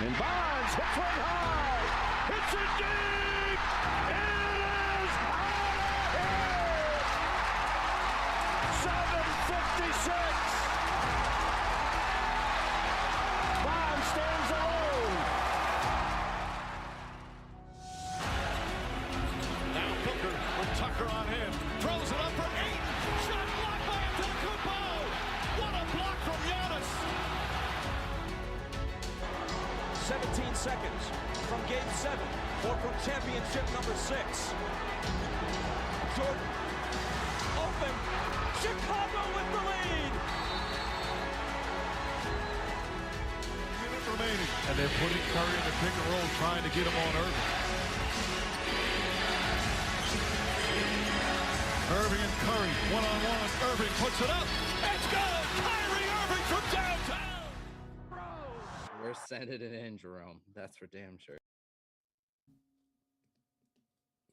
And Bonds hits one high. Hits it deep. It is out of here. 7:56. Bonds stands alone. Now Booker with Tucker on him. Throws it up for 8. Shot blocked by Antetokounmpo. What a block from Giannis. 17 seconds from Game 7 or from championship number 6. Jordan, open, Chicago with the lead. Minute remaining. And they're putting Curry in the pick and roll, trying to get him on Irving. Irving and Curry, one-on-one. Irving puts it up. It's good. Kyrie Irving from downtown. We're sending it in, Jerome. That's for damn sure.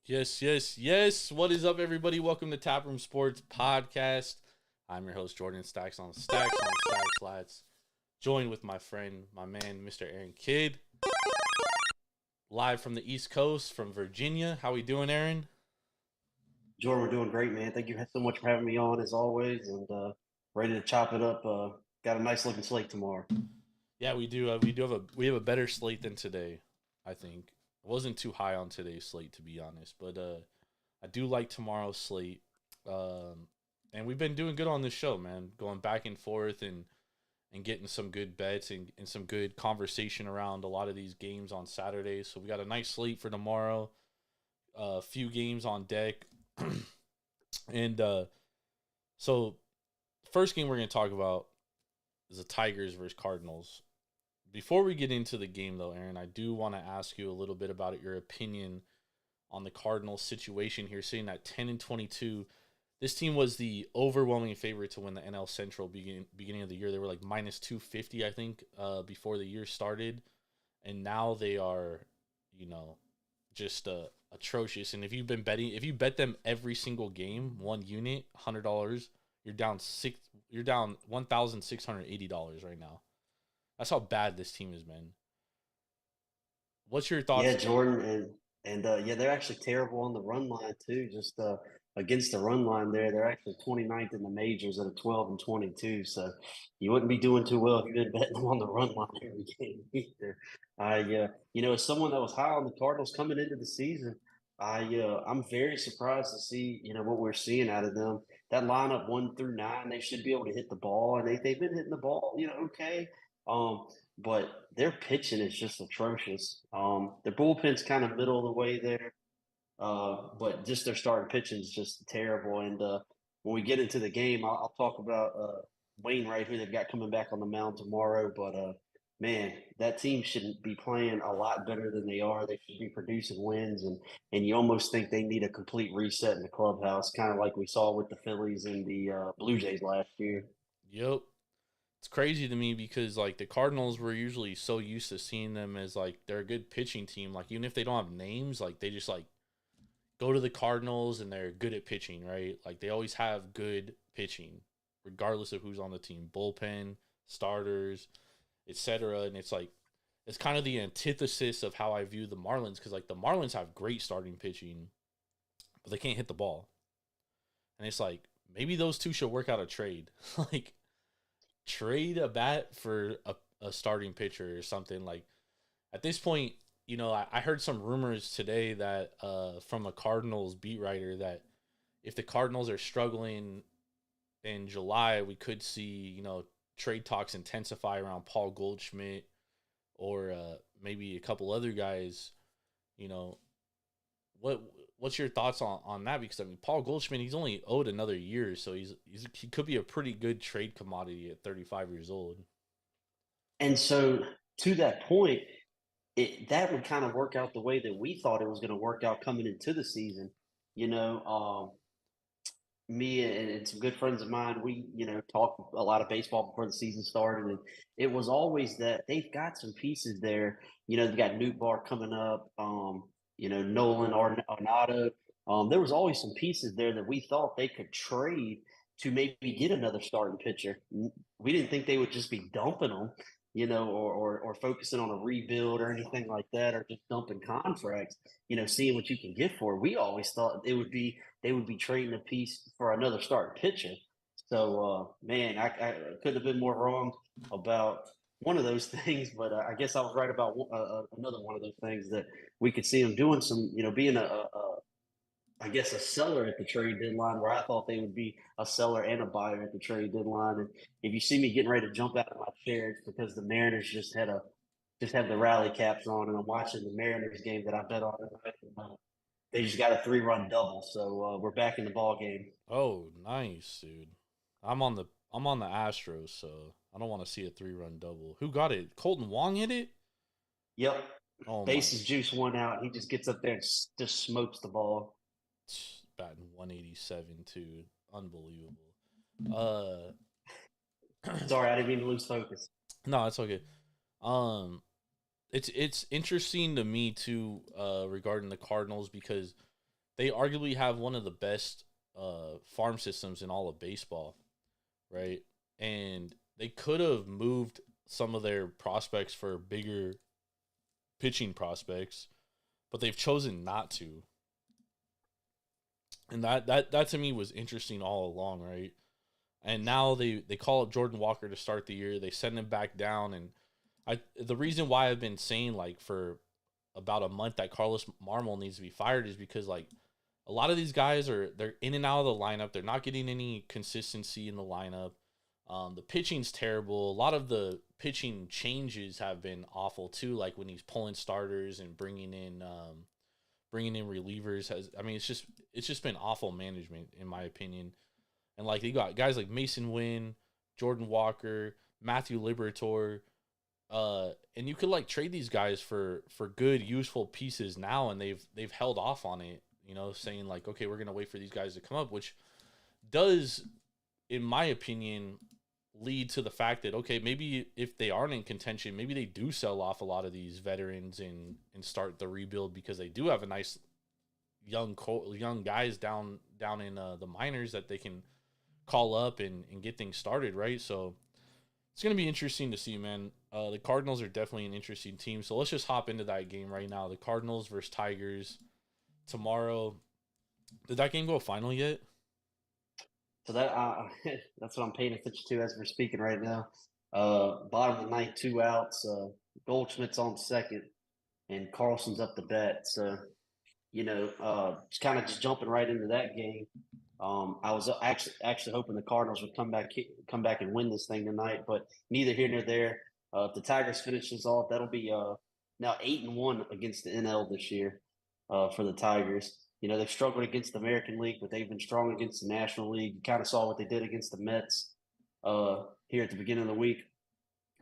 Yes. What is up, everybody? Welcome to Taproom Sports Podcast. I'm your host, Jordan Stacks on Stacks Slats. Joined with my friend, my man, Mr. Aaron Kidd. Live from the East Coast, from Virginia. How we doing, Aaron? Jordan, we're doing great, man. Thank you so much for having me on, as always, and ready to chop it up. Got a nice looking slate tomorrow. Yeah, we do. We have a better slate than today, I think. I wasn't too high on today's slate, to be honest, but I do like tomorrow's slate. And we've been doing good on this show, man. Going back and forth and getting some good bets and some good conversation around a lot of these games on Saturday. So we got a nice slate for tomorrow. A few games on deck. And so first game we're going to talk about is the Tigers versus Cardinals. Before we get into the game, though, Aaron, I do want to ask you a little bit about your opinion on the Cardinals situation here, sitting at 10-22. This team was the overwhelming favorite to win the NL Central beginning of the year. They were like minus 250, I think, before the year started. And now they are, just atrocious. And if you bet them every single game, one unit, $100, you're down $1,680 right now. That's how bad this team is, man. What's your thoughts? Yeah, Jordan, and they're actually terrible on the run line too. Just against the run line they're actually 29th in the majors at a 12-22. So you wouldn't be doing too well if you didn't bet them on the run line every game either. As someone that was high on the Cardinals coming into the season, I'm very surprised to see what we're seeing out of them. That lineup 1 through 9, they should be able to hit the ball, and they've been hitting the ball, okay. But their pitching is just atrocious. Their bullpen's kind of middle of the way there, but just their starting pitching is just terrible. And when we get into the game, I'll talk about Wainwright, who they've got coming back on the mound tomorrow. But man, that team shouldn't be playing a lot better than they are. They should be producing wins, and you almost think they need a complete reset in the clubhouse, kind of like we saw with the Phillies and the Blue Jays last year. Yep. It's crazy to me because, the Cardinals were usually so used to seeing them as, they're a good pitching team. Even if they don't have names, they just, go to the Cardinals and they're good at pitching, right? They always have good pitching, regardless of who's on the team. Bullpen, starters, etc. And it's kind of the antithesis of how I view the Marlins, because, the Marlins have great starting pitching, but they can't hit the ball. And it's maybe those two should work out a trade. Trade a bat for a starting pitcher or something. At this point, I heard some rumors today that from a Cardinals beat writer that if the Cardinals are struggling in July, we could see, trade talks intensify around Paul Goldschmidt or maybe a couple other guys. What's your thoughts on that? Because Paul Goldschmidt, he's only owed another year, so he could be a pretty good trade commodity at 35 years old. And so, to that point, that would kind of work out the way that we thought it was going to work out coming into the season. Me and some good friends of mine, we talked a lot of baseball before the season started, and it was always that they've got some pieces there. They've got Newt Bar coming up. Nolan Arenado. There was always some pieces there that we thought they could trade to maybe get another starting pitcher. We didn't think they would just be dumping them, or focusing on a rebuild or anything like that, or just dumping contracts, seeing what you can get for it. We always thought they would be trading a piece for another starting pitcher. So, man, I couldn't have been more wrong about one of those things, but I guess I was right about another one of those things that we could see them doing some, being I guess a seller at the trade deadline, where I thought they would be a seller and a buyer at the trade deadline. And if you see me getting ready to jump out of my chair, it's because the Mariners just have the rally caps on, and I'm watching the Mariners game that I bet on tonight. They just got a 3-run double, so we're back in the ball game. Oh, nice, dude. I'm on the Astros, so I don't want to see a 3-run double. Who got it? Colton Wong hit it? Yep. Oh, Bases juice one out. He just gets up there and just smokes the ball. Batting 187 too. Unbelievable. Sorry, I didn't mean to lose focus. No, it's okay. It's interesting to me too, regarding the Cardinals, because they arguably have one of the best farm systems in all of baseball, right? And they could have moved some of their prospects for bigger pitching prospects, but they've chosen not to. And that to me was interesting all along, right? And now they call up Jordan Walker to start the year. They send him back down, and the reason why I've been saying like for about a month that Carlos Marmol needs to be fired is because like a lot of these guys they're in and out of the lineup. They're not getting any consistency in the lineup. The pitching's terrible. A lot of the pitching changes have been awful too, like when he's pulling starters and bringing in relievers. It's just been awful management in my opinion. And like they got guys like Mason Wynn, Jordan Walker, Matthew Liberatore, and you could like trade these guys for good useful pieces now, and they've held off on it, saying like, okay, we're gonna wait for these guys to come up, which does, in my opinion, lead to the fact that, okay, maybe if they aren't in contention, maybe they do sell off a lot of these veterans and start the rebuild, because they do have a nice young guys down in the minors that they can call up and get things started, right? So it's going to be interesting to see, man. The Cardinals are definitely an interesting team. So let's just hop into that game right now. The Cardinals versus Tigers tomorrow. Did that game go final yet? So that's what I'm paying attention to as we're speaking right now. Bottom of the ninth, 2 outs. Goldschmidt's on second, and Carlson's up the bat. So, just kind of just jumping right into that game. I was actually hoping the Cardinals would come back and win this thing tonight, but neither here nor there. If the Tigers finishes off, that'll be now 8-1 against the NL this year for the Tigers. They've struggled against the American League, but they've been strong against the National League. You kind of saw what they did against the Mets here at the beginning of the week.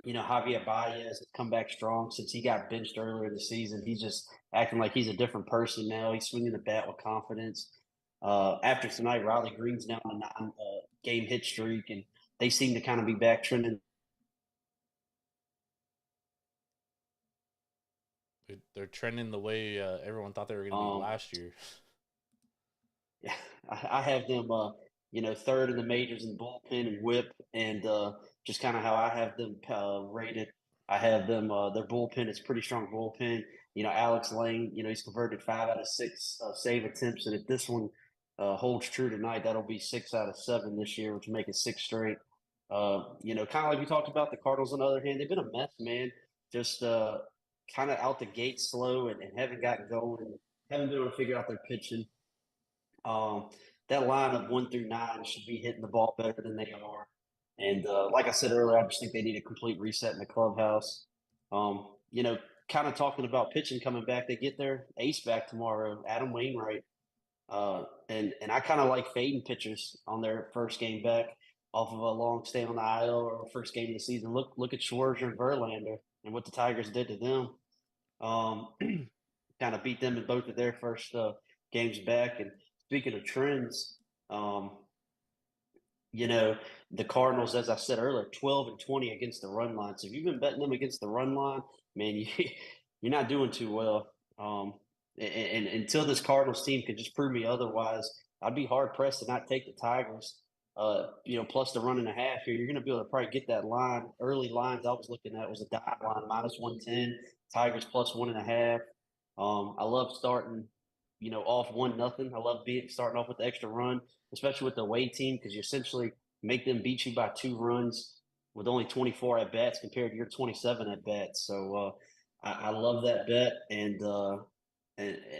Javier Baez has come back strong since he got benched earlier in the season. He's just acting like he's a different person now. He's swinging the bat with confidence. After tonight, Riley Green's now on a 9-game hit streak, and they seem to kind of be back trending. They're trending the way everyone thought they were going to be last year. Yeah, I have them, third in the majors in bullpen and whip, and just kind of how I have them rated. I have them, their bullpen is pretty strong bullpen. Alex Lane, he's converted 5 out of 6 save attempts, and if this one holds true tonight, that'll be 6 out of 7 this year, which will make it 6 straight. Kind of like we talked about the Cardinals on the other hand, they've been a mess, man. Just kind of out the gate slow and haven't gotten going, and haven't been able to figure out their pitching. That lineup 1 through 9 should be hitting the ball better than they are. And like I said earlier, I just think they need a complete reset in the clubhouse. Kind of talking about pitching coming back, they get their ace back tomorrow, Adam Wainwright. And I kind of like fading pitchers on their first game back off of a long stay on the IL or first game of the season. Look at Schwarzer and Verlander and what the Tigers did to them. Kind of beat them in both of their first games back. And speaking of trends, the Cardinals, as I said earlier, 12-20 against the run line. So if you've been betting them against the run line, man, you're not doing too well. And until this Cardinals team can just prove me otherwise, I'd be hard pressed to not take the Tigers. plus the run and a half here, you're going to be able to probably get that line. Early lines I was looking at was a dive line -110, Tigers +1.5. I love starting, off 1-0. I love starting off with the extra run, especially with the away team, because you essentially make them beat you by 2 runs with only 24 at bats compared to your 27 at bats. So I love that bet, and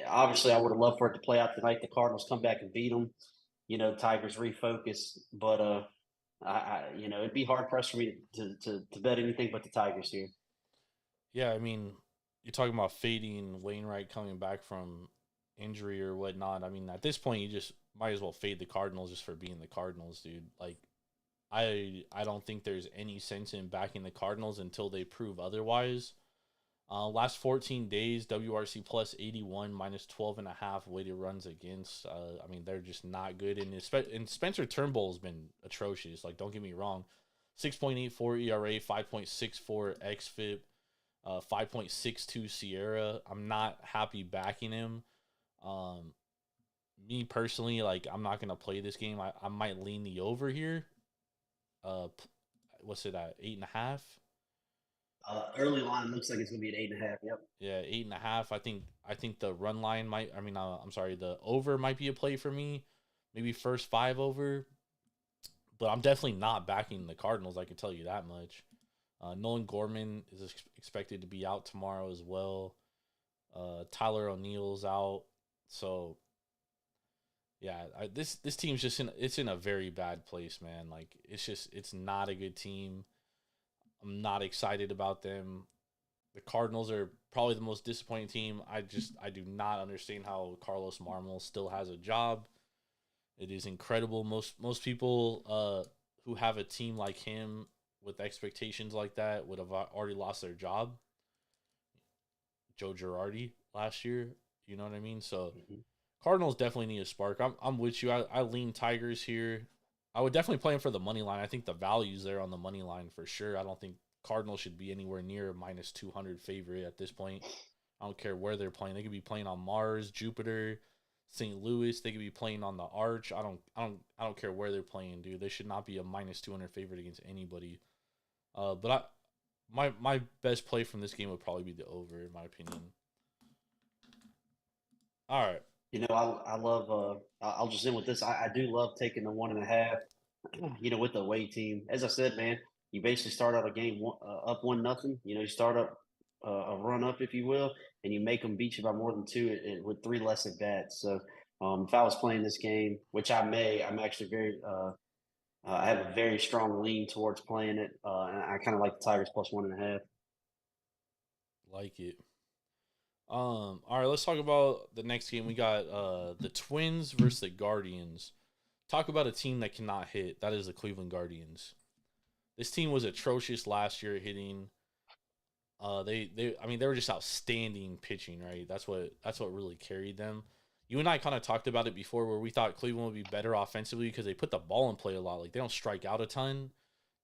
obviously I would have loved for it to play out tonight. The Cardinals come back and beat them. Tigers refocus, but it'd be hard pressed for me to bet anything but the Tigers here. Yeah, I mean, you're talking about fading Wainwright coming back from injury or whatnot. I mean, at this point, you just might as well fade the Cardinals just for being the Cardinals, dude. Like, I don't think there's any sense in backing the Cardinals until they prove otherwise. Last 14 days, WRC +81, -12.5 weighted runs against. I mean, they're just not good. And Spencer Turnbull has been atrocious. Like, don't get me wrong. 6.84 ERA, 5.64 xFIP, 5.62 Sierra. I'm not happy backing him. Me personally, like, I'm not going to play this game. I might lean the over here. What's it at? 8.5? Early line looks like it's going to be at 8.5. Yep. Yeah, 8.5. I think the run line might. I mean, I'm sorry, the over might be a play for me. Maybe first 5 over. But I'm definitely not backing the Cardinals. I can tell you that much. Nolan Gorman is expected to be out tomorrow as well. Tyler O'Neill's out. So yeah, this team's just in a very bad place, man. Like, it's not a good team. I'm not excited about them. The Cardinals are probably the most disappointing team. I do not understand how Carlos Marmol still has a job. It is incredible. Most people who have a team like him with expectations like that would have already lost their job. Joe Girardi last year, you know what I mean? So Cardinals definitely need a spark. I'm with you. I lean Tigers here. I would definitely play them for the money line. I think the value's there on the money line for sure. I don't think Cardinals should be anywhere near a -200 favorite at this point. I don't care where they're playing. They could be playing on Mars, Jupiter, St. Louis. They could be playing on the Arch. I don't care where they're playing, dude. They should not be a -200 favorite against anybody. But my best play from this game would probably be the over, in my opinion. All right. I love. I'll just end with this. I do love taking the 1.5. With the away team. As I said, man, you basically start out a game up 1-0. You start up a run up, if you will, and you make them beat you by more than 2 with 3 less at bats. So if I was playing this game, which I'm actually very. I have a very strong lean towards playing it, and I kind of like the Tigers +1.5. Like it. All right, let's talk about the next game. We got the Twins versus the Guardians. Talk about a team that cannot hit. That is the Cleveland Guardians. This team was atrocious last year at hitting. They were just outstanding pitching, right? That's what really carried them. You and I kind of talked about it before, where we thought Cleveland would be better offensively because they put the ball in play a lot. Like, they don't strike out a ton.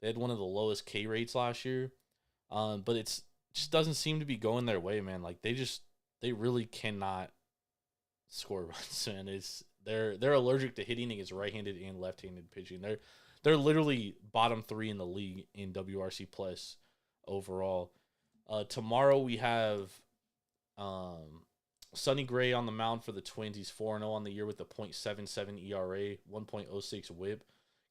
They had one of the lowest K rates last year. But it's just doesn't seem to be going their way, man. Like, they really cannot score runs, man. They're allergic to hitting against right-handed and left-handed pitching. They're literally bottom 3 in the league in WRC plus overall. Tomorrow we have Sonny Gray on the mound for the Twins. He's 4-0 on the year with a .77 ERA, 1.06 WHIP.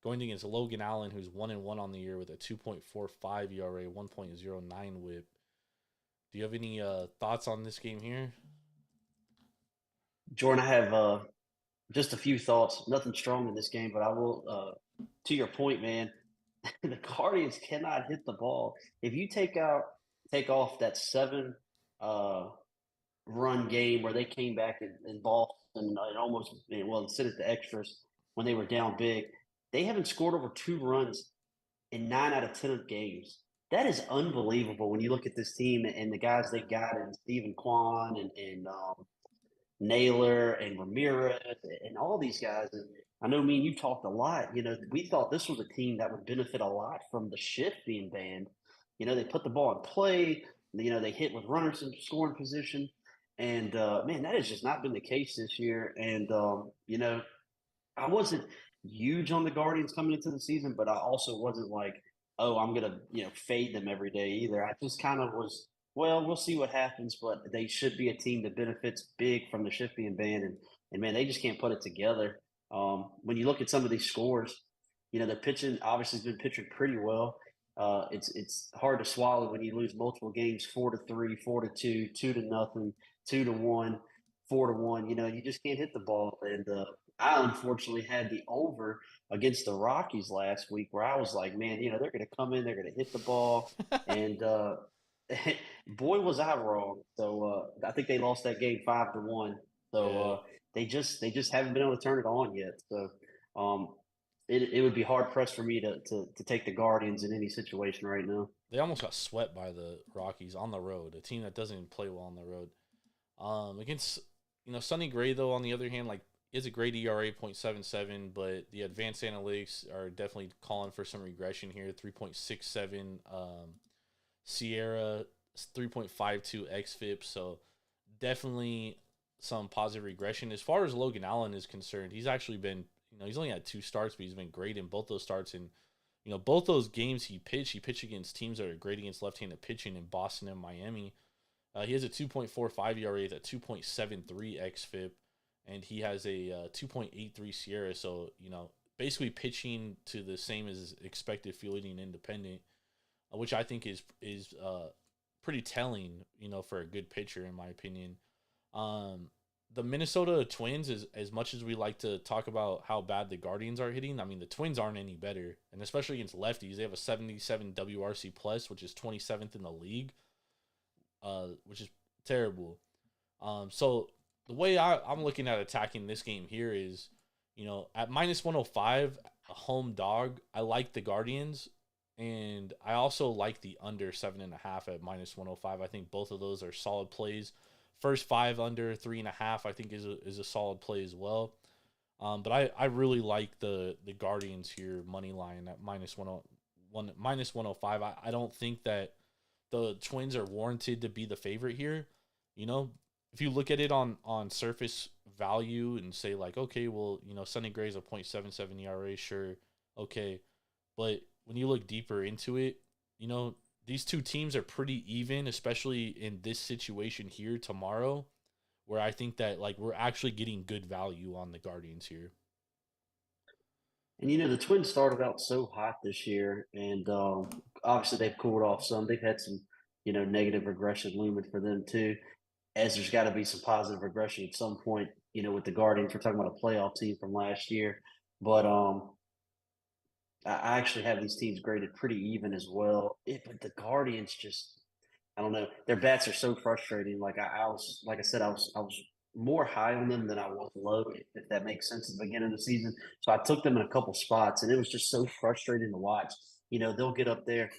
Going against Logan Allen, who's 1-1 on the year with a 2.45 ERA, 1.09 WHIP. Do you have any thoughts on this game here? Jordan, I have just a few thoughts. Nothing strong in this game, but I will. To your point, man, the Guardians cannot hit the ball. If you take off that 7 run game where they came back in Boston and almost sit at the extras when they were down big, they haven't scored over 2 runs in 9 out of 10 games. That is unbelievable when you look at this team and the guys they got in Stephen Kwan and Naylor and Ramirez and all these guys. And I know me and you talked a lot. We thought this was a team that would benefit a lot from the shift being banned. They put the ball in play. They hit with runners in scoring position. And, man, that has just not been the case this year. And, I wasn't huge on the Guardians coming into the season, but I also wasn't like, oh, I'm gonna fade them every day either. I just kind of was. Well, we'll see what happens, but they should be a team that benefits big from the shift being banned, and man, they just can't put it together. When you look at some of these scores, the pitching obviously has been pitching pretty well. It's hard to swallow when you lose multiple games, 4-3, 4-2, 2-0, 2-1, 4-1. You just can't hit the ball. And I unfortunately had the over against the Rockies last week, where I was like, man, they're going to come in, they're going to hit the ball, and boy was I wrong. So I think they lost that game 5-1. So they just haven't been able to turn it on yet. So it would be hard pressed for me to take the Guardians in any situation right now. They almost got swept by the Rockies on the road, a team that doesn't even play well on the road. Against Sonny Gray, though, on the other hand, like, is a great ERA 0.77, but the advanced analytics are definitely calling for some regression here. 3.67 Sierra, 3.52 xFIP, so definitely some positive regression. As far as Logan Allen is concerned, he's actually been, he's only had 2 starts, but he's been great in both those starts. And, both those games he pitched against teams that are great against left-handed pitching in Boston and Miami. He has a 2.45 ERA, a 2.73 xFIP, and he has a 2.83 Sierra. So, basically pitching to the same as expected fielding independent, which I think is pretty telling, for a good pitcher, in my opinion. The Minnesota Twins, as much as we like to talk about how bad the Guardians are hitting, I mean, the Twins aren't any better. And especially against lefties, they have a 77 WRC plus, which is 27th in the league, which is terrible. So the way I'm looking at attacking this game here is, at minus 105, a home dog, I like the Guardians. And I also like the under 7.5 at minus 105. I think both of those are solid plays. First 5 under 3.5, I think is a solid play as well. But I really like the Guardians here money line at minus 105. I don't think that the Twins are warranted to be the favorite here. If you look at it on surface value and say like, okay, well, Sonny Gray's a 0.77 ERA, sure, okay, but when you look deeper into it, these two teams are pretty even, especially in this situation here tomorrow, where I think that like we're actually getting good value on the Guardians here. And the Twins started out so hot this year, and obviously they've cooled off some. They've had some, negative regression looming for them too. As there's got to be some positive regression at some point, with the Guardians. We're talking about a playoff team from last year, but I actually have these teams graded pretty even as well. But the Guardians just, I don't know. Their bats are so frustrating. Like I was, like I said, I was more high on them than I was low, if that makes sense at the beginning of the season. So I took them in a couple spots, and it was just so frustrating to watch. They'll get up there,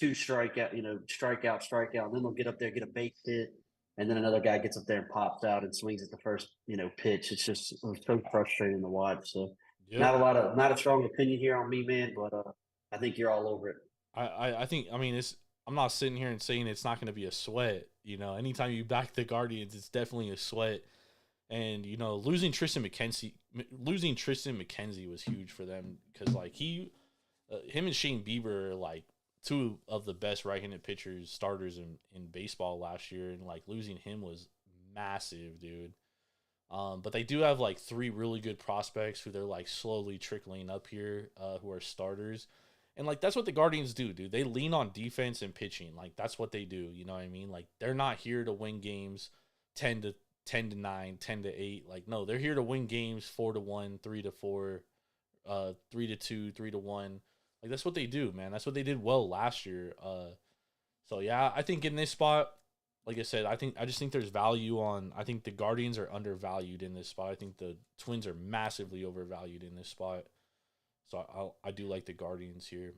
2 strikeout, strikeout, and then they'll get up there, get a base hit, and then another guy gets up there and pops out and swings at the first, pitch. It was so frustrating to watch. So. Yep. Not a strong opinion here on me, man, but I think you're all over it. I think, I'm not sitting here and saying it's not going to be a sweat. Anytime you back the Guardians, it's definitely a sweat. And, losing Tristan McKenzie was huge for them because, like, him and Shane Bieber are, like, 2 of the best right-handed pitchers, starters in baseball last year. And, like, losing him was massive, dude. But they do have like 3 really good prospects who they're like slowly trickling up here, who are starters. And like, that's what the Guardians do, dude. They lean on defense and pitching. Like, that's what they do. You know what I mean? Like, they're not here to win games 10-9, 10-8. Like, no, they're here to win games 4-1, 3-4, 3-2, 3-1. Like, that's what they do, man. That's what they did well last year. So yeah, I think in this spot, like I said, I just think there's value on. I think the Guardians are undervalued in this spot. I think the Twins are massively overvalued in this spot. So I do like the Guardians here.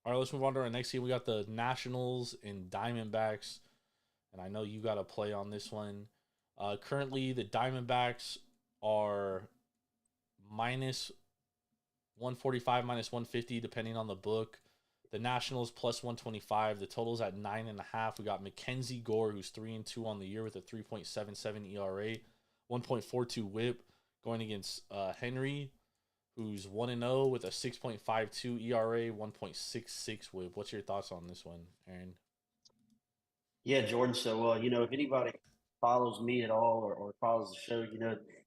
All right, let's move on to our next game. We got the Nationals and Diamondbacks, and I know you got a play on this one. Currently, the Diamondbacks are minus 145, minus 150, depending on the book. The Nationals plus 125. The total's at 9.5. We got Mackenzie Gore, who's 3-2 on the year with a 3.77 ERA, 1.42 WHIP, going against Henry, who's 1-0 with a 6.52 ERA, 1.66 WHIP. What's your thoughts on this one, Aaron? Yeah, Jordan. So, if anybody follows me at all or follows the show,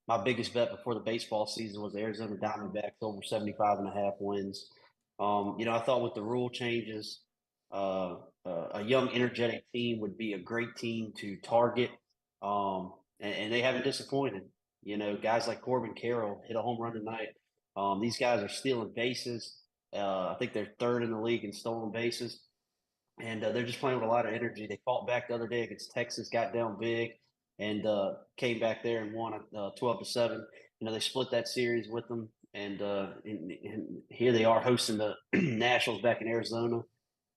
my biggest bet before the baseball season was Arizona Diamondbacks over 75.5 wins. I thought with the rule changes, a young, energetic team would be a great team to target. And they haven't disappointed. Guys like Corbin Carroll hit a home run tonight. These guys are stealing bases. I think they're third in the league in stolen bases. And they're just playing with a lot of energy. They fought back the other day against Texas, got down big, and came back there and won 12-7. They split that series with them, and here they are hosting the Nationals back in Arizona.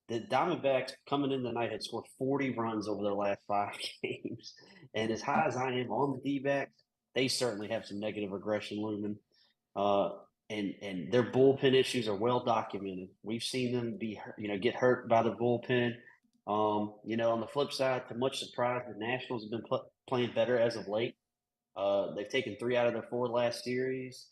The Diamondbacks coming in tonight had scored 40 runs over their last 5 games, and as high as I am on the D-backs, they certainly have some negative regression looming. Uh, and their bullpen issues are well documented. We've seen them get hurt by the bullpen. On the flip side, to much surprise, the Nationals have been playing better as of late. They've taken 3 out of their 4 last series.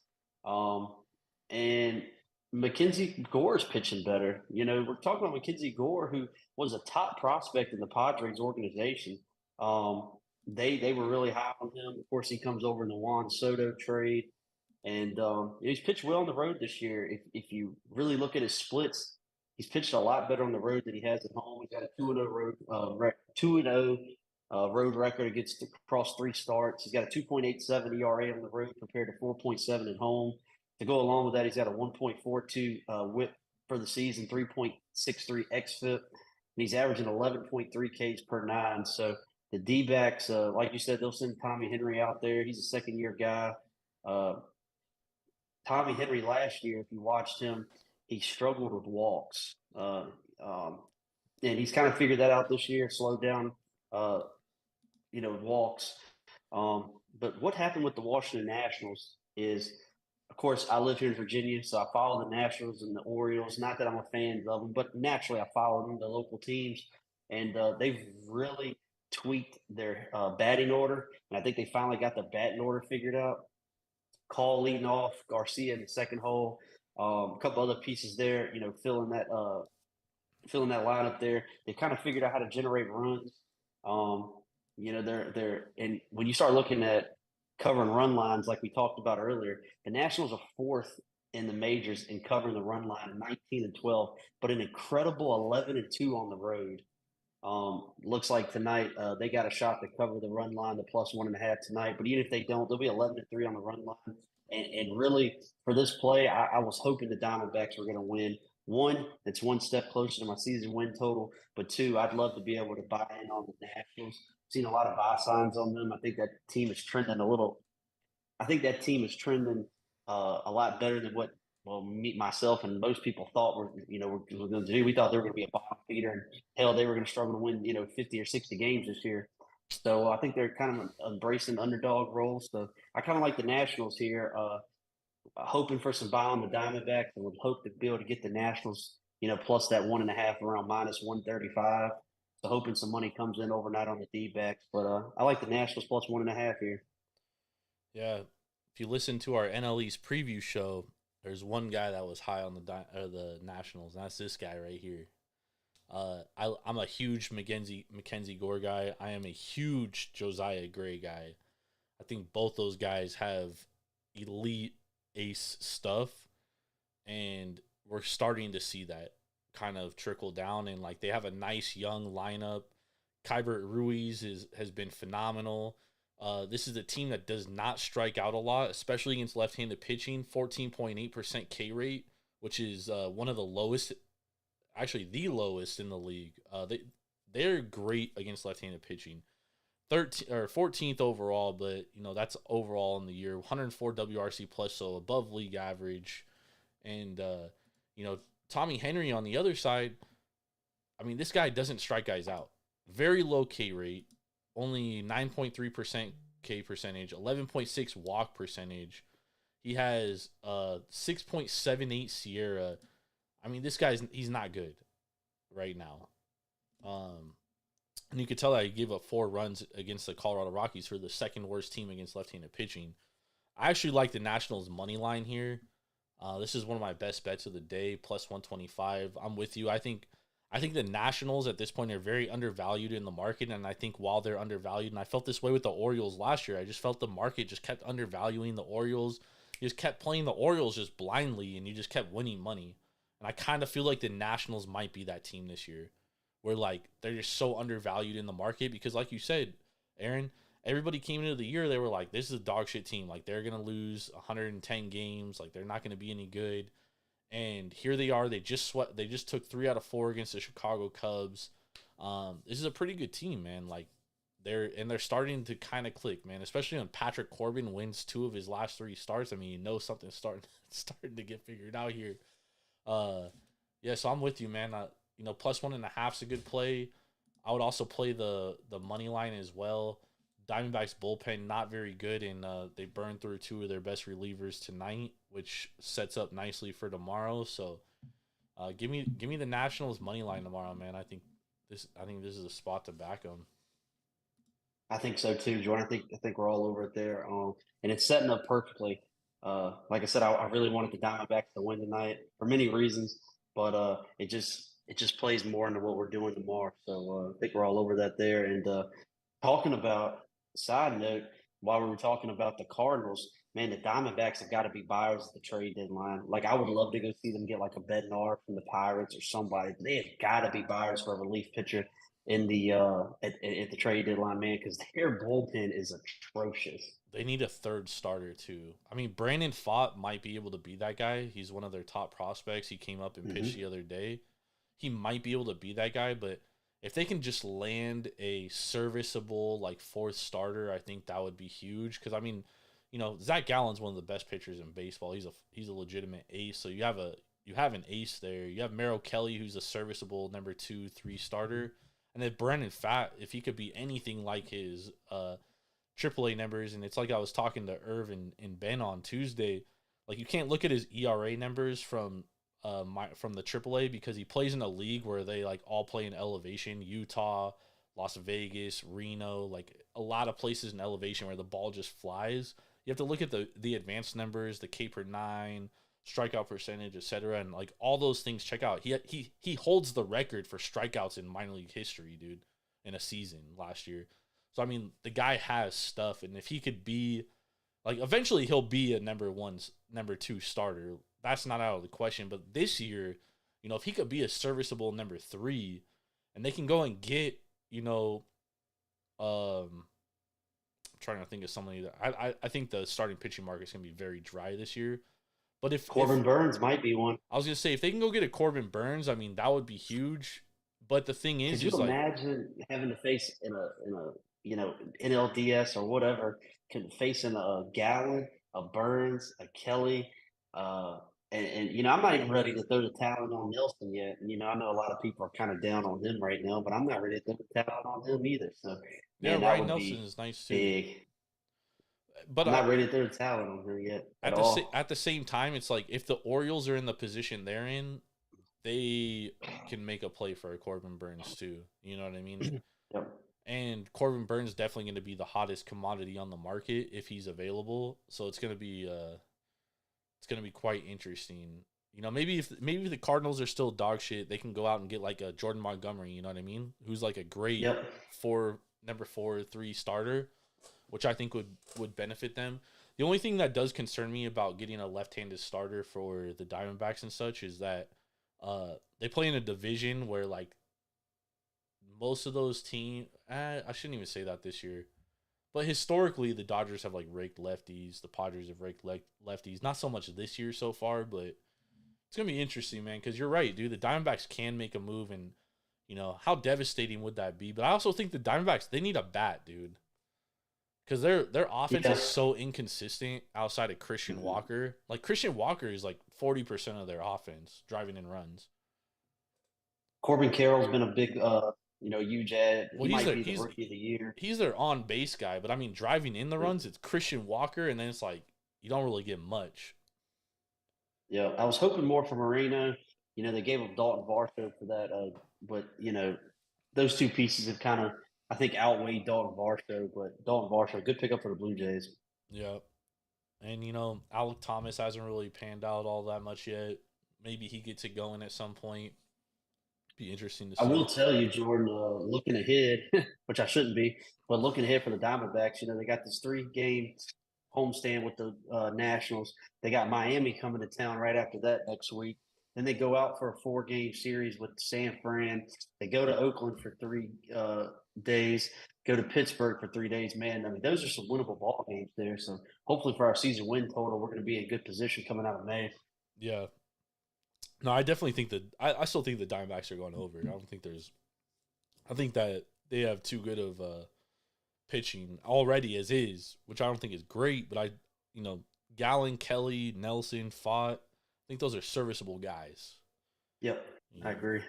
And Mackenzie Gore is pitching better. We're talking about Mackenzie Gore, who was a top prospect in the Padres organization. They were really high on him. Of course, he comes over in the Juan Soto trade. And he's pitched well on the road this year. If you really look at his splits, he's pitched a lot better on the road than he has at home. He's got a 2-0 road record against across 3 starts. He's got a 2.87 ERA on the road compared to 4.7 at home. To go along with that, he's got a 1.42 WHIP for the season, 3.63 xFIP, and he's averaging 11.3 Ks per 9. So the D-backs, like you said, they'll send Tommy Henry out there. He's a second-year guy. Tommy Henry last year, if you watched him, he struggled with walks. And he's kind of figured that out this year, slowed down, walks. But what happened with the Washington Nationals is, of course, I live here in Virginia, so I follow the Nationals and the Orioles. Not that I'm a fan of them, but naturally I follow them, the local teams. And they've really tweaked their batting order. And I think they finally got the batting order figured out. Call leading off, Garcia in the second hole, a couple other pieces there, filling that lineup there. They kind of figured out how to generate runs. They're and when you start looking at covering run lines like we talked about earlier, the Nationals are 4th in the majors in covering the run line, 19-12, but an incredible 11-2 on the road. Looks like tonight they got a shot to cover the run line, the +1.5 tonight. But even if they don't, they'll be 11-3 on the run line. And really, for this play, I was hoping the Diamondbacks were going to win. 1, it's one step closer to my season win total. But 2, I'd love to be able to buy in on the Nationals. Seen a lot of buy signs on them. I think that team is trending a little. I think that team is trending a lot better than what myself and most people thought we're going to do. We thought they were going to be a bottom feeder, and hell, they were going to struggle to win 50 or 60 games this year. So I think they're kind of embracing underdog roles. So I kind of like the Nationals here, hoping for some buy on the Diamondbacks, and would hope to be able to get the Nationals, plus that 1.5 around -135. So hoping some money comes in overnight on the D-backs. But I like the Nationals +1.5 here. Yeah, if you listen to our NL East preview show, there's one guy that was high on the Nationals, and that's this guy right here. I'm a huge Mackenzie Gore guy. I am a huge Josiah Gray guy. I think both those guys have elite ace stuff, and we're starting to see that kind of trickle down, and like they have a nice young lineup. Kybert Ruiz has been phenomenal. This is a team that does not strike out a lot, especially against left-handed pitching. 14.8% K rate, which is one of the lowest, actually the lowest in the league. They're great against left-handed pitching. 14th overall, but that's overall in the year. 104 WRC plus, so above league average. And Tommy Henry on the other side, I mean, this guy doesn't strike guys out. Very low K rate, only 9.3% K percentage, 11.6 walk percentage. He has 6.78 Sierra. I mean, this he's not good right now. And you could tell that he gave up 4 runs against the Colorado Rockies for the second worst team against left-handed pitching. I actually like the Nationals money line here. This is one of my best bets of the day, plus 125. I'm with you. I think the Nationals at this point are very undervalued in the market, and I think while they're undervalued, and I felt this way with the Orioles last year, I just felt the market just kept undervaluing the Orioles. You just kept playing the Orioles just blindly, and you just kept winning money. And I kind of feel like the Nationals might be that team this year, where like they're just so undervalued in the market because, like you said, Aaron, everybody came into the year, they were like, this is a dog shit team. Like, they're going to lose 110 games. Like, they're not going to be any good. And here they are. They just took 3 out of 4 against the Chicago Cubs. This is a pretty good team, man. Like, they're starting to kind of click, man. Especially when Patrick Corbin wins 2 of his last 3 starts. I mean, you know something's starting to get figured out here. Yeah, so I'm with you, man. Plus 1.5 is a good play. I would also play the money line as well. Diamondbacks bullpen not very good, and they burned through 2 of their best relievers tonight, which sets up nicely for tomorrow. So, give me the Nationals money line tomorrow, man. I think this is a spot to back them. I think so too, Jordan. I think we're all over it there. And it's setting up perfectly. Like I said, I really wanted the Diamondbacks to win tonight for many reasons, but it just plays more into what we're doing tomorrow. So I think we're all over that there. And talking about side note, while we were talking about the Cardinals, man, the Diamondbacks have got to be buyers at the trade deadline. Like, I would love to go see them get like a Bednar from the Pirates or somebody. They have got to be buyers for a relief pitcher in the at the trade deadline, man, because their bullpen is atrocious. They need a third starter too. I mean, Brandon Pfaadt might be able to be that guy. He's one of their top prospects. He came up and pitched the other day. He might be able to be that guy, but if they can just land a serviceable like 4th starter, I think that would be huge. Because I mean, Zach Gallen's one of the best pitchers in baseball. He's a legitimate ace. So you have an ace there. You have Merrill Kelly, who's a serviceable number 2, 3 starter, and then Brandon Pfaadt, if he could be anything like his AAA numbers, and it's like I was talking to Irv and Ben on Tuesday. Like, you can't look at his ERA numbers from the AAA because he plays in a league where they like all play in elevation. Utah, Las Vegas, Reno, like a lot of places in elevation where the ball just flies. You have to look at the advanced numbers, the K per 9, strikeout percentage, etc., and like all those things. Check out he holds the record for strikeouts in minor league history, dude, in a season last year. So I mean, the guy has stuff, and if he could be like, eventually he'll be a number 1, number 2 starter. That's not out of the question. But this year, if he could be a serviceable number 3, and they can go and get, I'm trying to think of somebody that I think the starting pitching market is going to be very dry this year. But if Corbin Burns might be one. I was going to say, if they can go get a Corbin Burns, I mean, that would be huge. But the thing is, could you imagine having to face in a NLDS or whatever, facing a Gallen, a Burns, a Kelly, and I'm not even ready to throw the talent on Nelson yet. And I know a lot of people are kind of down on him right now, but I'm not ready to throw the talent on him either. So yeah, Ryan Nelson is nice too. Big. But I'm not ready to throw the talent on him yet. At the same time, it's like if the Orioles are in the position they're in, they can make a play for a Corbin Burns too. You know what I mean? Yep. And Corbin Burns is definitely going to be the hottest commodity on the market if he's available. So it's going to be quite interesting. Maybe if the Cardinals are still dog shit, they can go out and get like a Jordan Montgomery. You know what I mean? Who's like a great number 4, 3 starter, which I think would benefit them. The only thing that does concern me about getting a left-handed starter for the Diamondbacks and such is that they play in a division where like most of those teams, I shouldn't even say that this year, but historically the Dodgers have like raked lefties, the Padres have raked lefties. Not so much this year so far, but it's gonna be interesting, man. Because you're right, dude. The Diamondbacks can make a move, and how devastating would that be? But I also think the Diamondbacks, they need a bat, dude. Because their offense is so inconsistent outside of Christian Walker. Like, Christian Walker is like 40% of their offense, driving in runs. Corbin Carroll's been a big, huge ad. Well, He might be the rookie of the year. He's their on-base guy, but I mean, driving in the runs, it's Christian Walker, and then it's like you don't really get much. Yeah, I was hoping more for Moreno. They gave up Dalton Varsho for that, but those 2 pieces have kind of, I think, outweighed Dalton Varsho. But Dalton Varsho, good pickup for the Blue Jays. Yeah. And Alec Thomas hasn't really panned out all that much yet. Maybe he gets it going at some point. Be interesting to I see. will tell you, Jordan, looking ahead, which I shouldn't be, but looking ahead for the Diamondbacks, they got this 3-game homestand with the Nationals. They got Miami coming to town right after that next week. Then they go out for a 4-game series with San Fran. They go to Oakland for 3 days, go to Pittsburgh for 3 days. Man, I mean, those are some winnable ball games there. So hopefully for our season win total, we're going to be in good position coming out of May. Yeah. No, I definitely think that I still think the Diamondbacks are going over. I think that they have too good of pitching already as is, which I don't think is great, but Gallen, Kelly, Nelson, Fott, I think those are serviceable guys. Yep, I agree.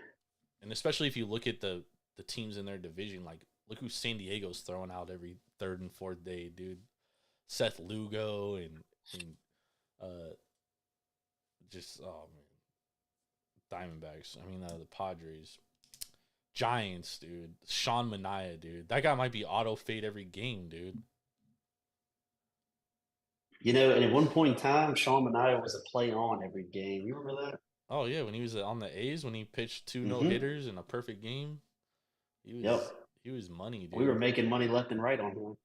And especially if you look at the teams in their division, like look who San Diego's throwing out every third and fourth day, dude. Seth Lugo and just Diamondbacks. I mean the Padres. Giants, dude. Sean Mania, dude. That guy might be auto fade every game, dude. And at one point in time, Sean Mania was a play on every game. You remember that? Oh yeah, when he was on the A's, when he pitched 2 no-hitters in a perfect game, he was money, dude. We were making money left and right on him.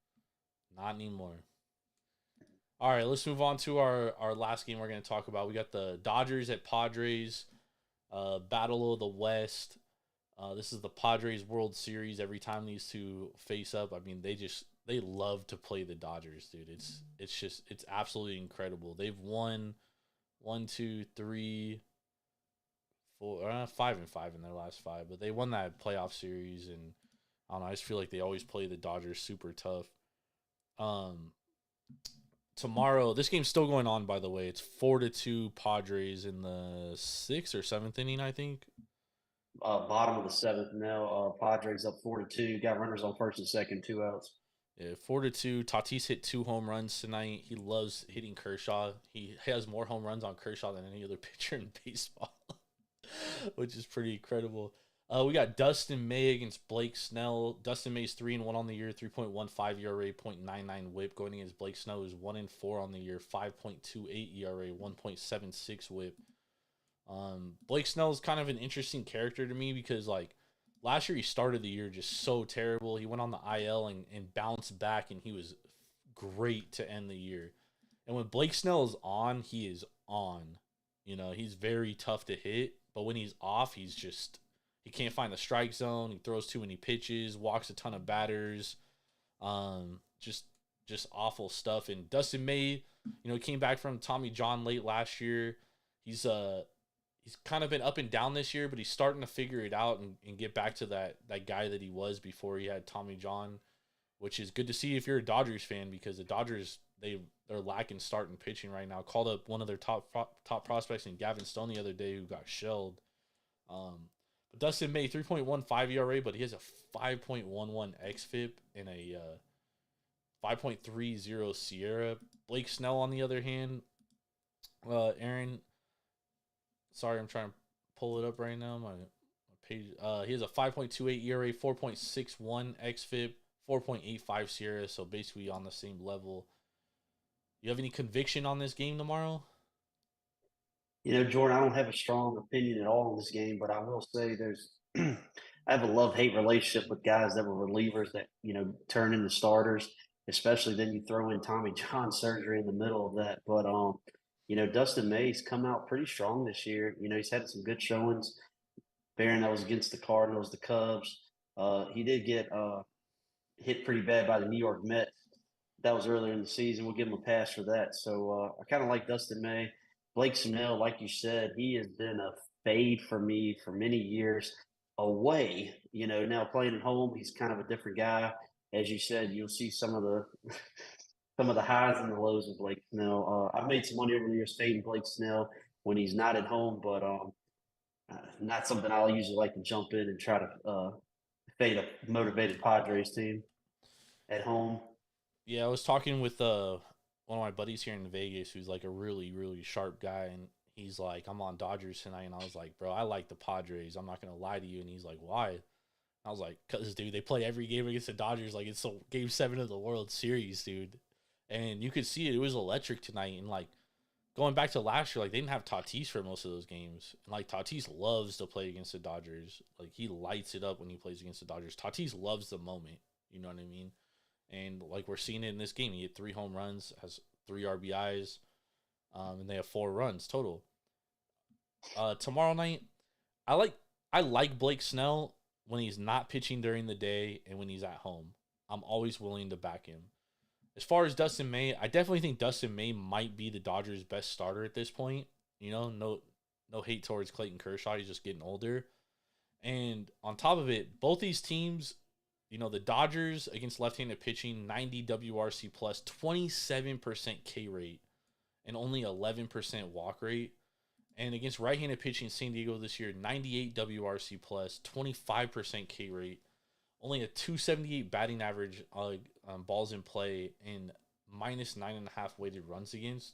Not anymore. All right, let's move on to our last game we're going to talk about. We got the Dodgers at Padres, Battle of the West. This is the Padres World Series. Every time these two face up, I mean, they love to play the Dodgers, dude. It's absolutely incredible. They've won 1, 2, 3, 4, 5-5 in their last 5, but they won that playoff series, and I don't know. I just feel like they always play the Dodgers super tough. Tomorrow, this game's still going on, by the way. It's 4-2 Padres in the 6th or 7th inning, I think. Bottom of the 7th now. Padres up 4-2. Got runners on first and second, 2 outs. Yeah, 4-2. Tatis hit 2 home runs tonight. He loves hitting Kershaw. He has more home runs on Kershaw than any other pitcher in baseball, which is pretty incredible. We got Dustin May against Blake Snell. Dustin May's 3-1 on the year, 3.15 ERA, 0.99 WHIP. Going against Blake Snell is 1-4 on the year, 5.28 ERA, 1.76 WHIP. Blake Snell is kind of an interesting character to me because last year he started the year just so terrible. He went on the IL and bounced back, and he was great to end the year. And when Blake Snell is on, he is on. He's very tough to hit, but when he's off, he can't find the strike zone. He throws too many pitches, walks a ton of batters. Just awful stuff. And Dustin May, he came back from Tommy John late last year. He's kind of been up and down this year, but he's starting to figure it out and get back to that guy that he was before he had Tommy John, which is good to see if you're a Dodgers fan, because the Dodgers, they're lacking starting pitching right now. Called up one of their top prospects in Gavin Stone the other day, who got shelled. But Dustin May, 3.15 ERA, but he has a 5.11 xFIP and a 5.30 Sierra. Blake Snell, on the other hand, Aaron, sorry, I'm trying to pull it up right now. My page. He has a 5.28 ERA, 4.61 xFIP, 4.85 Sierra, so basically on the same level. You have any conviction on this game tomorrow? Jordan, I don't have a strong opinion at all on this game, but I will say I have a love-hate relationship with guys that were relievers that, turn into starters, especially then you throw in Tommy John surgery in the middle of that. But, Dustin May's come out pretty strong this year. He's had some good showings. Baron, that was against the Cardinals, the Cubs. He did get hit pretty bad by the New York Mets. That was earlier in the season. We'll give him a pass for that. So I kind of like Dustin May. Blake Snell, like you said, he has been a fade for me for many years away. Now playing at home, he's kind of a different guy. As you said, you'll see some of the highs and the lows of Blake Snell. I've made some money over the years fading Blake Snell when he's not at home, but not something I'll usually like to jump in and try to fade a motivated Padres team at home. Yeah, I was talking with one of my buddies here in Vegas who's like a really, really sharp guy, and he's like, I'm on Dodgers tonight, and I was like, bro, I like the Padres. I'm not going to lie to you. And he's like, why? I was like, because, dude, they play every game against the Dodgers like it's Game 7 of the World Series, dude. And you could see it was electric tonight. And like going back to last year, like they didn't have Tatis for most of those games. And like Tatis loves to play against the Dodgers. Like he lights it up when he plays against the Dodgers. Tatis loves the moment. You know what I mean? And like we're seeing it in this game. He hit 3 home runs, has 3 RBIs, and they have 4 runs total. Tomorrow night, I like Blake Snell when he's not pitching during the day and when he's at home. I'm always willing to back him. As far as Dustin May, I definitely think Dustin May might be the Dodgers' best starter at this point. You know, no hate towards Clayton Kershaw. He's just getting older. And on top of it, both these teams, you know, the Dodgers against left-handed pitching, 90 WRC plus, 27% K rate, and only 11% walk rate. And against right-handed pitching, San Diego this year, 98 WRC plus, 25% K rate, only a 278 batting average balls in play, and minus 9.5 weighted runs against.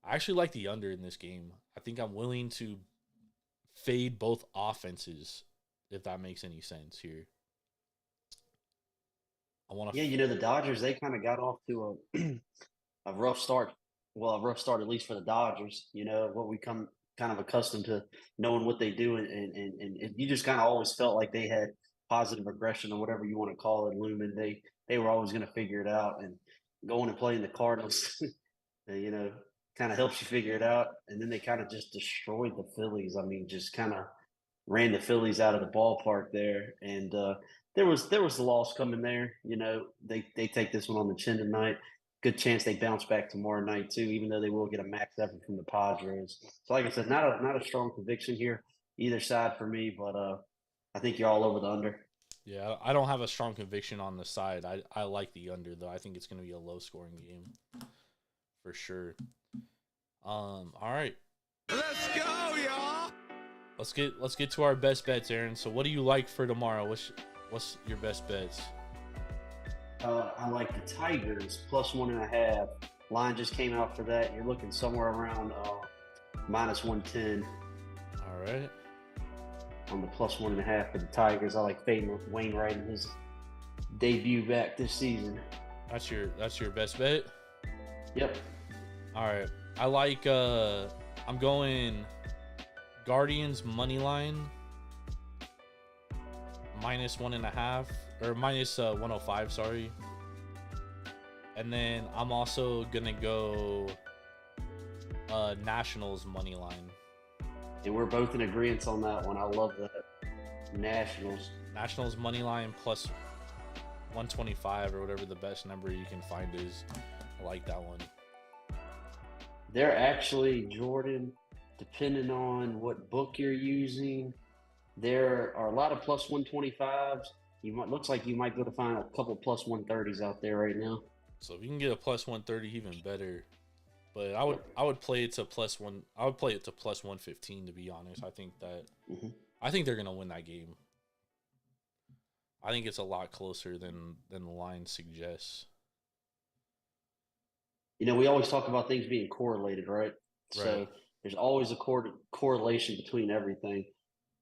I actually like the under in this game. I think I'm willing to fade both offenses, if that makes any sense here. Yeah, you know, the Dodgers, they kind of got off to a rough start. Well, a rough start, at least for the Dodgers, you know, what we come kind of accustomed to knowing what they do. And you just kind of always felt like they had positive aggression or whatever you want to call it looming. They were always going to figure it out, and going and playing the Cardinals, you know, kind of helps you figure it out. And then they kind of just destroyed the Phillies. I mean, just kind of ran the Phillies out of the ballpark there. And there was the loss coming there. You know, they take this one on the chin tonight. Good chance they bounce back tomorrow night too, even though they will get a max effort from the Padres. So, like I said, not a strong conviction here either side for me, but I think you're all over the under. Yeah, I don't have a strong conviction on the side. I like the under though. I think it's going to be a low scoring game for sure. All right. Let's go, y'all. Let's get to our best bets, Aaron. So, what do you like for tomorrow? What's your best bets? I like the Tigers plus 1.5. Line just came out for that. You're looking somewhere around minus 110 All right. on the plus 1.5 for the Tigers. I like fading Wainwright in his debut back this season. That's your best bet? Yep. All right. I like I'm going Guardians money line minus 1.5 or minus 105, sorry. And then I'm also gonna go Nationals money line. And we're both in agreement on that one. I love that. Nationals money line plus 125 or whatever the best number you can find is. I like that one. They're actually, Jordan, depending on what book you're using, there are a lot of plus 125s. Looks like you might be able to find a couple plus 130s out there right now. So if you can get a plus 130, even better. But I would play it to plus 115 to be honest. I think that I think they're gonna win that game. I think it's a lot closer than the line suggests. You know, we always talk about things being correlated, right? So Right. there's always a correlation between everything.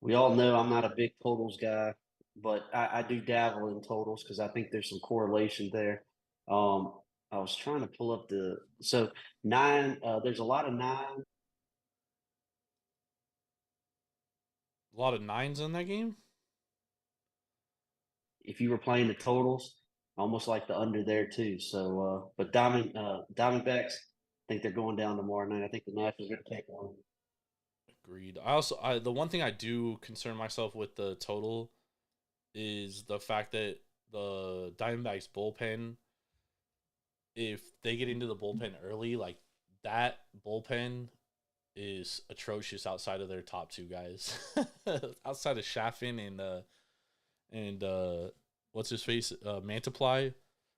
We all know I'm not a big totals guy, but I do dabble in totals because I think there's some correlation there. I was trying to pull up nine. There's a lot of 9. A lot of 9s in that game. If you were playing the totals, almost like the under there too. So, but Diamondbacks, I think they're going down tomorrow night. I think the Nationals are going to take one. Agreed. The one thing I do concern myself with the total is the fact that the Diamondbacks bullpen, if they get into the bullpen early, like that bullpen is atrocious outside of their top 2 guys. Outside of Chaffin and what's his face? Mantiply.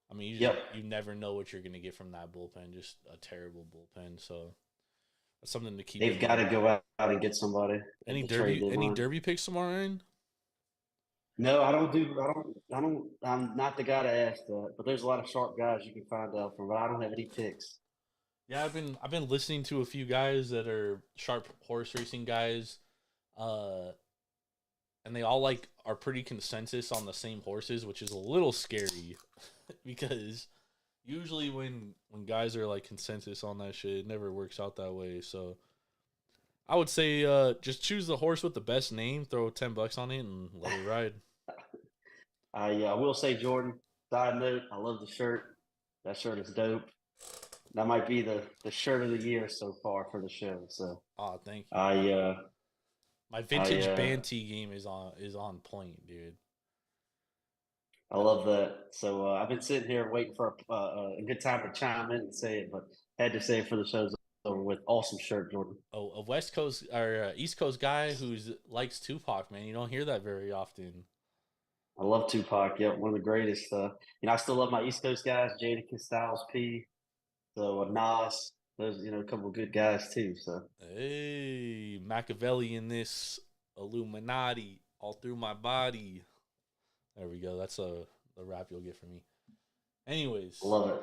I mean, you never know what you're going to get from that bullpen. Just a terrible bullpen. So that's something to keep. They've got to go out and get somebody. Any derby picks tomorrow, Aaron? No, I don't. I'm not the guy to ask that, but there's a lot of sharp guys you can find out from. But I don't have any picks. Yeah, I've been listening to a few guys that are sharp horse racing guys, and they all are pretty consensus on the same horses, which is a little scary because Usually when guys are like consensus on that shit, it never works out that way. So I would say just choose the horse with the best name, throw $10 on it, and let it ride. I will say, Jordan, side note, I love the shirt. That shirt is dope. That might be the shirt of the year so far for the show. So Oh, thank you. My vintage Banty game is on point, dude. I love that. So I've been sitting here waiting for a good time to chime in and say it, but had to say it for the show's over with. Awesome shirt, Jordan. Oh, a West Coast or East Coast guy who likes Tupac, man. You don't hear that very often. I love Tupac. Yep, one of the greatest. I still love my East Coast guys, Jadakiss, Styles P, so Nas. Those, a couple of good guys too. So hey, Machiavelli in this Illuminati all through my body. There we go. That's the rap you'll get from me. Anyways, love it.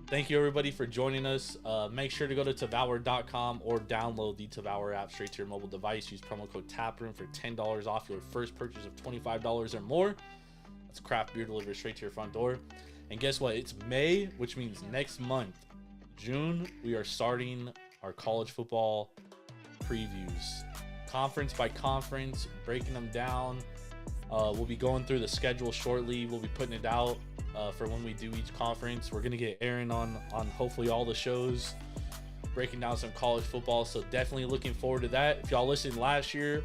Thank you everybody for joining us. Make sure to go to Tavour.com or download the Tavour app straight to your mobile device. Use promo code TAPROOM for $10 off your first purchase of $25 or more. That's craft beer delivered straight to your front door. And guess what? It's May, which means next month, June, we are starting our college football previews. Conference by conference, breaking them down. We'll be going through the schedule shortly. We'll be putting it out for when we do each conference. We're going to get Aaron on hopefully all the shows, breaking down some college football. So definitely looking forward to that. If y'all listened last year,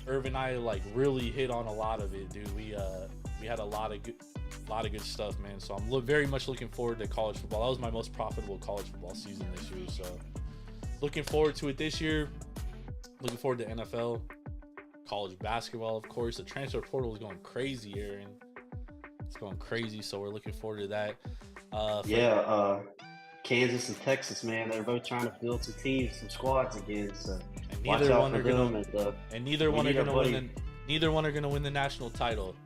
Irv and I really hit on a lot of it, dude. We had a lot of good stuff, man. So I'm very much looking forward to college football. That was my most profitable college football season this year. So looking forward to it this year. Looking forward to NFL. College basketball, of course. The transfer portal is going crazy, Aaron. It's going crazy, so we're looking forward to that. Kansas and Texas, man, they're both trying to build some teams, some squads again. So and neither one are going to win the national title.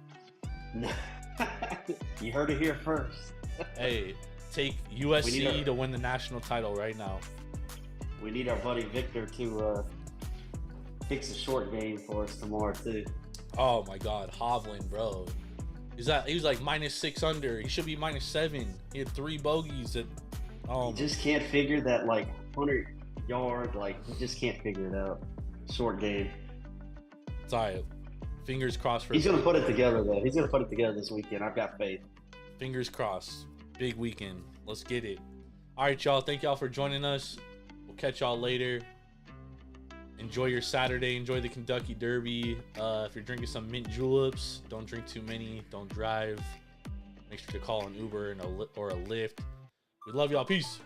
You heard it here first. Hey, take USC to win the national title right now. We need our buddy Victor to fix a short game for us tomorrow too. Oh my God, Hovland, bro. He was like -6 under. He should be -7. He had 3 bogeys. He just can't figure that 100-yard. He just can't figure it out. Short game. It's all right. Fingers crossed for. He's gonna put it together though. He's gonna put it together this weekend. I've got faith. Fingers crossed. Big weekend. Let's get it. All right, y'all. Thank y'all for joining us. We'll catch y'all later. Enjoy your Saturday. Enjoy the Kentucky Derby. If you're drinking some mint juleps, don't drink too many. Don't drive. Make sure to call an Uber or a Lyft. We love y'all. Peace.